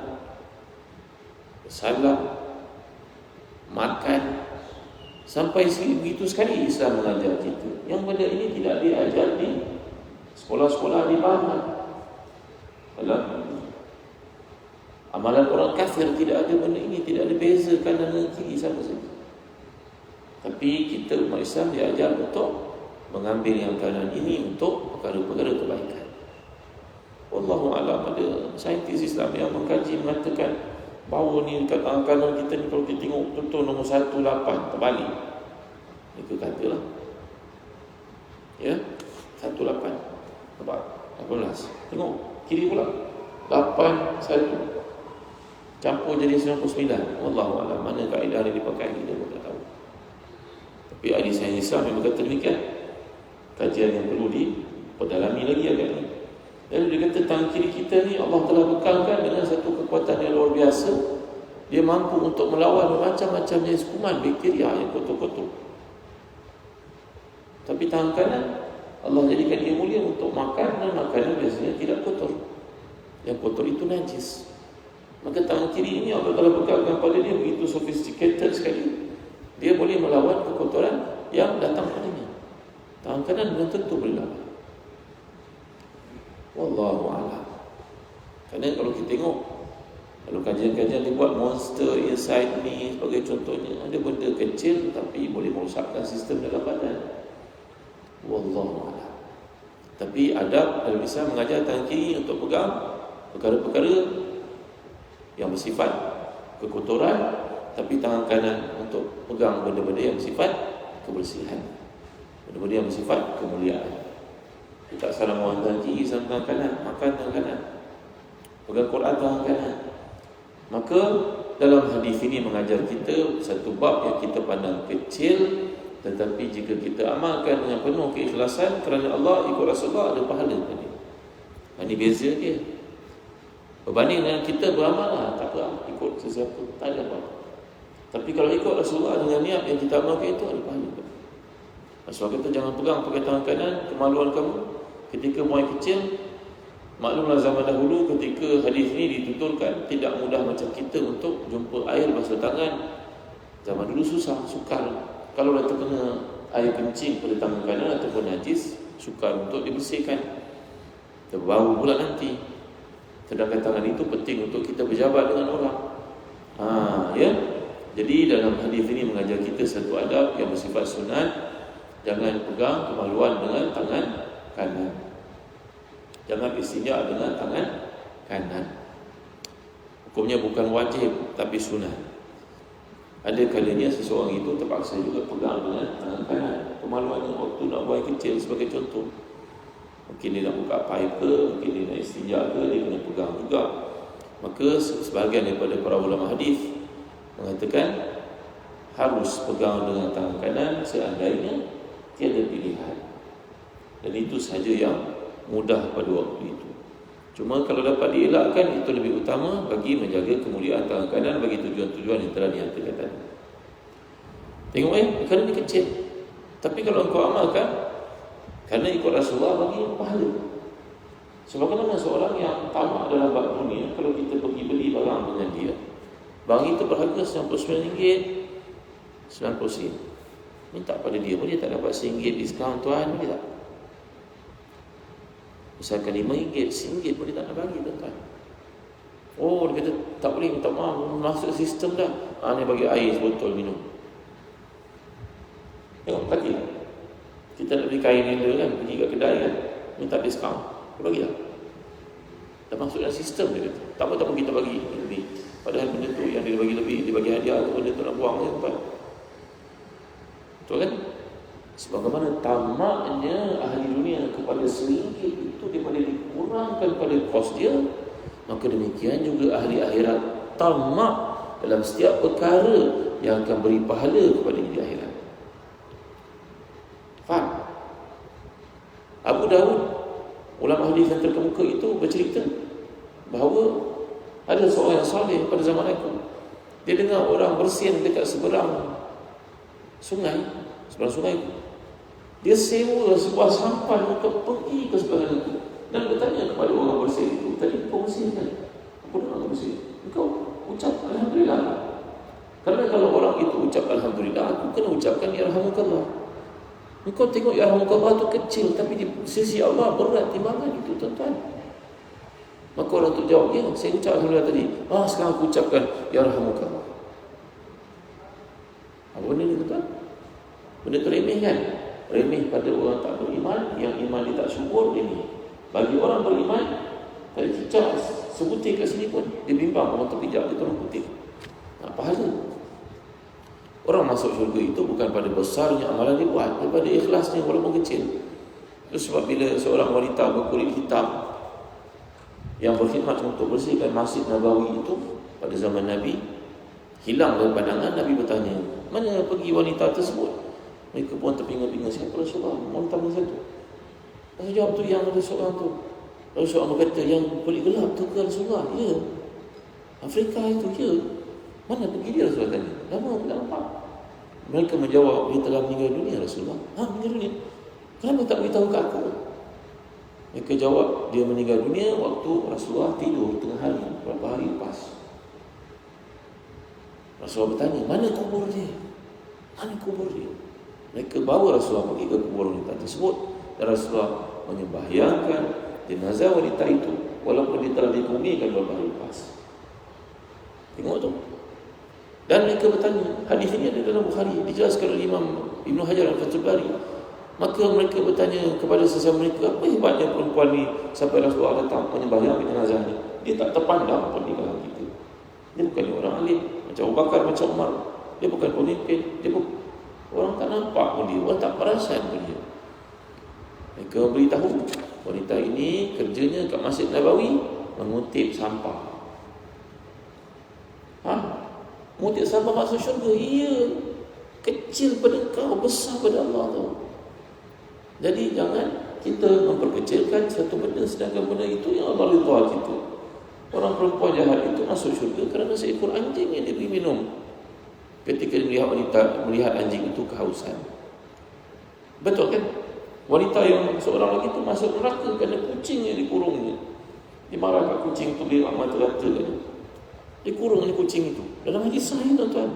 salam, makan. Sampai begitu sekali Islam mengajar kita. Yang benda ini tidak diajar di sekolah-sekolah di mana. Amalan orang kafir tidak ada benda ini, tidak ada beza kanan dan kiri sama saja. Tapi kita umat Islam diajar untuk mengambil yang kanan ini untuk perkara-perkara kebaikan. Wallahu a'lam. Ada saintis Islam yang mengkaji mengatakan bahawa ni kat tangan kanan kita ni kalau kita tengok contoh nombor 18 terbalik. Itu katalah. Ya, 18 nampak 18. Tengok kiri pula 8 1 campur jadi 99. Wallahu a'lam. Mana kaedah yang dipakai kita pun tak tahu. Tapi ahli sains Islam yang berkata demikian. Kajian yang perlu diperdalami lagi agaknya. Dan dia kata tangan kiri kita ni Allah telah bekalkan dengan satu kekuatan yang luar biasa. Dia mampu untuk melawan macam-macam jenis kuman bakteria yang kotor-kotor. Tapi tangan kanan Allah jadikan dia mulia untuk makan, dan makanan biasanya tidak kotor. Yang kotor itu najis. Maka tangan kiri ini Allah telah bekalkan pada dia begitu sophisticated sekali. Dia boleh melawan kekotoran yang datang padanya. Tangan kanan belum tentu boleh lawan. Wallahu a'lam. Kerana kalau kita tengok, kalau kajian-kajian dibuat monster inside ni sebagai contohnya, ada benda kecil tapi boleh merosakkan sistem dalam badan. Wallahu a'lam. Tapi adab dalam Islam mengajar tangan kiri untuk pegang perkara-perkara yang bersifat kekotoran, tapi tangan kanan untuk pegang benda-benda yang bersifat kebersihan, benda-benda yang bersifat kemuliaan. Tak salah mawan tangan kiri sama tangan kanan, makan tangan kanan, pegang Quran tangan kanan. Maka dalam hadis ini mengajar kita satu bab yang kita pandang kecil, tetapi jika kita amalkan dengan penuh keikhlasan kerana Allah, ikut Rasulullah, ada pahala tadi. Ini beza dia. Berbanding dengan kita beramal, tak apa, ikut sesiapa, tak ada apa. Tapi kalau ikut Rasulullah dengan niat yang kita amalkan itu, ada pahala. Rasulullah kata jangan pegang pakai tangan kanan, kemaluan kamu. Ketika mulai kecil, maklumlah zaman dahulu ketika hadis ini dituturkan, tidak mudah macam kita untuk jumpa air basuh tangan. Zaman dulu susah, sukar. Kalau dah terkena air kencing pada tangan kanan ataupun najis, sukar untuk dibersihkan. Terbau pula nanti. Sedangkan tangan itu penting untuk kita berjabat dengan orang. Ya. Jadi dalam hadis ini mengajar kita satu adab yang bersifat sunat. Jangan pegang kemaluan dengan tangan kanan. Jangan istinja dengan tangan kanan. Hukumnya bukan wajib tapi sunat. Ada kalanya seseorang itu terpaksa juga pegang dengan tangan kanan. Kemaluannya waktu nak buang kecil sebagai contoh. Mungkin dia nak buka pipe ke, mungkin dia nak istinja ke, dia kena pegang juga. Maka sebahagian daripada para ulama hadis mengatakan harus pegang dengan tangan kanan seandainya tiada pilihan. Dan itu sahaja yang mudah pada waktu itu. Cuma kalau dapat dielakkan, itu lebih utama bagi menjaga kemuliaan tangan kanan bagi tujuan-tujuan yang telah dinyatakan tadi. Tengok kerana ini kecil. Tapi kalau engkau amalkan, kerana ikut Rasulullah, bagi pahala. Sebagaimana seorang yang tamak dalam bab dunia, kalau kita pergi beli barang dengan dia, barang itu berharga RM99, 90 sen. Minta pada dia, boleh tak dapat RM1 diskaun tuan? Boleh tak? Misalkan RM5, RM1 boleh tak nak bagi tuan? Oh, dia kata tak boleh, minta maaf, masuk sistem dah. Ni bagi air sebotol minum. Tengok kaki. Kita nak beli kain rela kan, pergi kat kedai kan, minta diskaun, dia bagi tak? Dah masuk dalam sistem, dia kata. Tak apa kita bagi lebih. Padahal benda tu yang dia bagi lebih, dia bagi hadiah tu, benda tu nak buang je tempat. Betul kan? Sebagaimana tamaknya ahli dunia kepada RM1 itu daripada dikurangkan pada kos dia, maka demikian juga ahli akhirat tamak dalam setiap perkara yang akan beri pahala kepada di akhirat. Faham? Abu Daud, ulama hadis yang terkemuka itu bercerita bahawa ada seorang yang soleh pada zaman aku. Dia dengar orang bersin dekat seberang sungai itu. Dia sewa sebuah sampan untuk pergi ke seberang itu dan bertanya kepada orang bersin itu, tadi kau bersin kan? Aku dengar kau bersin. Engkau ucap Alhamdulillah. Kerana kalau orang itu ucap Alhamdulillah, aku kena ucapkan Yarhamukallah. Engkau tengok Yarhamukallah itu kecil, tapi di sisi Allah berat timbangan itu, tuan-tuan. Maka orang tu jawab, ya, saya ucap Alhamdulillah tadi. Sekarang aku ucapkan Yarhamukallah. Apa benda ni tuan? Benda tu remeh kan? Remeh pada orang tak beriman, yang iman dia tak syukur, remeh. Bagi orang beriman, tadi cicak sebutir kat sini pun dia bimbang, orang terpijak dia turun putih. Pahala. Orang masuk syurga itu bukan pada besarnya amalan dia buat, daripada ikhlasnya walaupun kecil. Itu sebab bila seorang wanita berkulit hitam yang berkhidmat untuk bersihkan Masjid Nabawi itu pada zaman Nabi, hilang dari pandangan. Nabi bertanya, mana pergi wanita tersebut? Mereka pun terpinga-pinga, siapa Rasulullah? Wanita mana satu? Saya jawab tu yang ada seorang tu. Lalu seorang berkata, yang kulit gelap tu ke Rasulullah? Ya. Afrika itu, ya. Mana pergi dia? Rasulullah tanya. Lama tak nampak. Mereka menjawab, dia telah meninggal dunia Rasulullah. Meninggal dunia? Kenapa tak beritahu ke aku? Mereka jawab, dia meninggal dunia waktu Rasulullah tidur tengah hari, beberapa hari lepas. Rasulullah bertanya, mana kubur dia? Mana kubur dia? Mereka bawa Rasulullah pergi ke kubur wanita tersebut, dan Rasulullah menyembahyangkan jenazah wanita itu walaupun dia telah dikebumikan beberapa hari lepas. Tengok tu. Dan mereka bertanya, hadis ini ada dalam Bukhari, dijelaskan oleh Imam Ibn Hajar Al-Fathul Bari. Maka mereka bertanya kepada sesama mereka, apa hebatnya perempuan ni sampai Rasulullah datang menyembahyangkan jenazah ni? Dia tak terpandang pernikahan kita. Dia bukan orang alim macam Abu Bakar, macam Umar. Dia bukan pemimpin. Orang tak nampak pun dia, orang tak perasan pun dia. Mereka beritahu wanita ini kerjanya kat Masjid Nabawi mengutip sampah. Mengutip sampah masuk syurga? Iya. Kecil pada kau, besar pada Allah tu. Jadi jangan kita memperkecilkan satu benda, sedangkan benda itu yang Allah ridha kita. Orang perempuan jahat itu masuk syurga kerana seekor anjing yang diberi minum ketika melihat anjing itu kehausan. Betul kan? Wanita yang seorang lagi itu masuk neraka kerana kucing yang dikurungnya. Dimarahkan kucing itu, dia mata-mata kan. Dikurung ni kucing itu. Dalam hadis sahih tuan-tuan.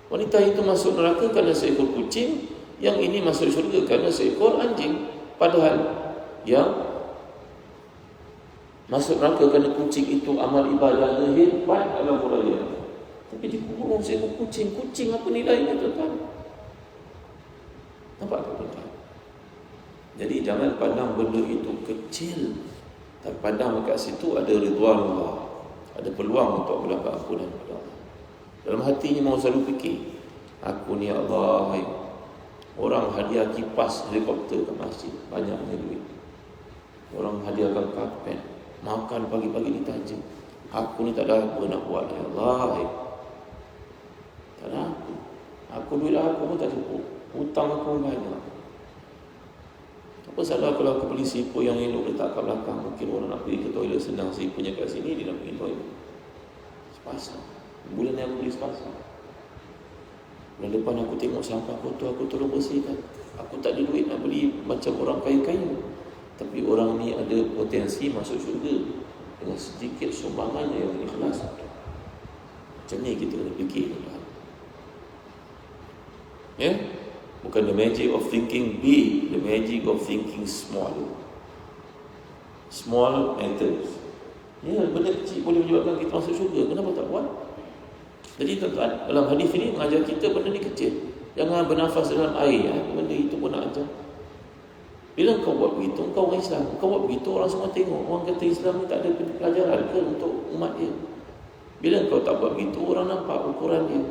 Wanita itu masuk neraka kerana seekor kucing, yang ini masuk syurga kerana seekor anjing. Padahal yang masuk neraka kerana kucing itu amal ibadahnya hebat dalam Quran. Tapi dikurung seekor kucing. Kucing apa nilainya tuan-tuan? Nampak tak tuan-tuan? Jadi jangan pandang benda itu kecil. Tak pandang kat situ ada ridwan Allah, ada peluang untuk mendapat ampunan pada Allah. Dalam hatinya mau selalu fikir, aku ni Allah, orang hadiah kipas helikopter ke masjid, banyaknya duit. Orang hadiahkan karpet, makan pagi-pagi di tahajud. Aku ni tak ada apa nak buat, ya Allah. Tak ada apa. Aku duit aku pun tak cukup, hutang aku banyak. Apa salah kalau aku beli siput yang elok letak kat belakang? Mungkin orang nak pergi ke toilet senang, siputnya kat sini, dia nak pergi toilet sepasang. Bulan ni aku beli sepasang. Bulan depan aku tengok sampah kotor, aku tolong bersihkan. Aku tak ada duit nak beli macam orang kaya-kaya, tapi orang ni ada potensi masuk syurga dengan sedikit sumbangannya yang ikhlas. Macam ni kita kena fikir. Ya? Bukan the magic of thinking big, the magic of thinking small. Small matters. Ya, benda kecil boleh menyebabkan kita masuk syurga. Kenapa tak buat? Jadi tuan-tuan, dalam hadis ini mengajar kita benda ni kecil. Jangan bernafas dalam air. Benda itu pun nak ajar. Bila kau buat begitu, kau orang Islam. Kau buat begitu, orang semua tengok. Orang kata Islam ni tak ada pelajaran ke untuk umat dia. Bila kau tak buat begitu, orang nampak ukuran dia.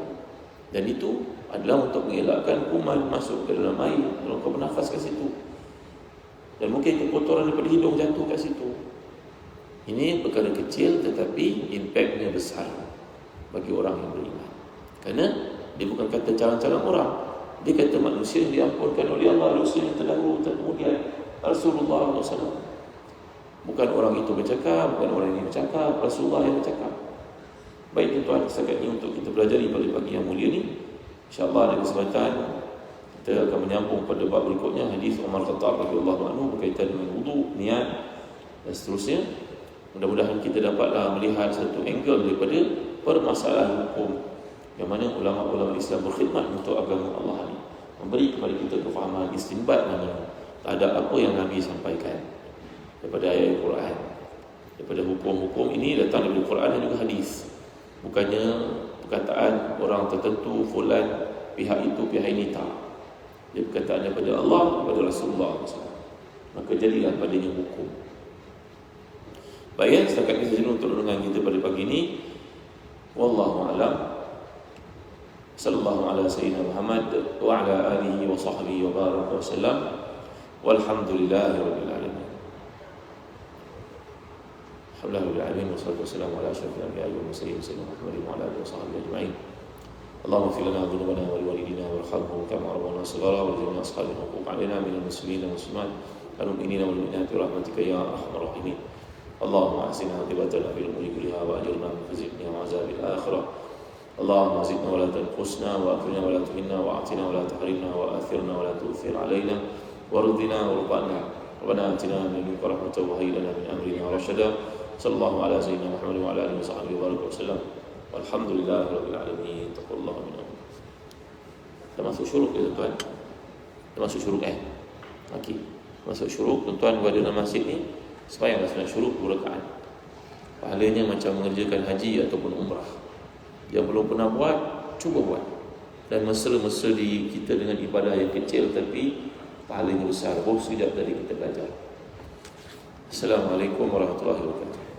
Dan itu adalah untuk mengelakkan kuman masuk ke dalam air kalau kau bernafas kat situ. Dan mungkin kotoran daripada hidung jatuh kat situ. Ini perkara kecil tetapi impaknya besar bagi orang yang beriman. Kerana dia bukan kata calon-calon orang. Dia kata manusia yang diampunkan oleh Allah, Rasul yang terdahulu, kemudian Rasulullah SAW. Bukan orang itu bercakap, bukan orang ini bercakap, Rasulullah yang bercakap. Baik tuan-tuan, setakat ini untuk kita pelajari pada pagi yang mulia ni. InsyaAllah ada kesempatan kita akan menyambung pada bab berikutnya, hadis Umar Khattab radhiyallahu anhu berkaitan dengan wudu, niat dan seterusnya. Mudah-mudahan kita dapatlah melihat satu angle daripada permasalahan hukum yang mana ulama-ulama Islam berkhidmat untuk agama Allah ini, memberi kepada kita kefahaman istinbat namanya. Tak ada apa yang Nabi sampaikan daripada ayat Al-Quran. daripada hukum-hukum ini datang daripada Quran dan juga hadis. Bukannya perkataan orang tertentu, fulan, pihak itu, pihak ini, tak. Dia perkataan daripada Allah, daripada Rasulullah SAW. Maka jadilah padanya hukum. Baik, setakat ini saja untuk renungan kita pada pagi ini. Wallahu a'lam. Sallallahu ala sayyidina Muhammad wa ala alihi wa sahbihi wa baraka wa sallam. Walhamdulillahi rabbil alamin. Alhamdulillah rabbil alamin wassalatu wassalamu ala asyrafil anbiya'i wal mursalin sayyidina Muhammadin wa ala alihi wa sahbihi ajma'in. اللهم اغفر لنا ذنوبنا ولوالدينا وارحمهم كما ربونا صغارا ولجميع اصحاب الحقوق علينا من المسلمين والمسلمات المؤمنين والمؤمنات برحمتك يا ارحم الراحمين. اللهم احسن عاقبتنا في الامور كلها واجرنا من خزي الدنيا وعذاب الاخره. اللهم زدنا ولا تنقصنا واكرمنا ولا تهنا واعطنا ولا تحرمنا واثرنا ولا تؤثر علينا وارضنا وارض عنا. ربنا اتنا من لدنك رحمه وهيئ لنا من امرنا رشدا. صلى الله على سيدنا محمد وعلى اله وصحبه وبارك وسلم. Alhamdulillah rabbil alamin. Taqullahu minna. Dah masuk syuruk ya tuan. Dah masuk syuruk Okey. Masuk syuruk, tuan-tuan berada dalam masjid ni sembahyang sunat syuruk 2 rakaat. Pahalanya macam mengerjakan haji ataupun umrah. Yang belum pernah buat, cuba buat. Dan mesra-mesra di kita dengan ibadah yang kecil tapi pahalanya besar. Sekejap tadi kita belajar. Assalamualaikum warahmatullahi wabarakatuh.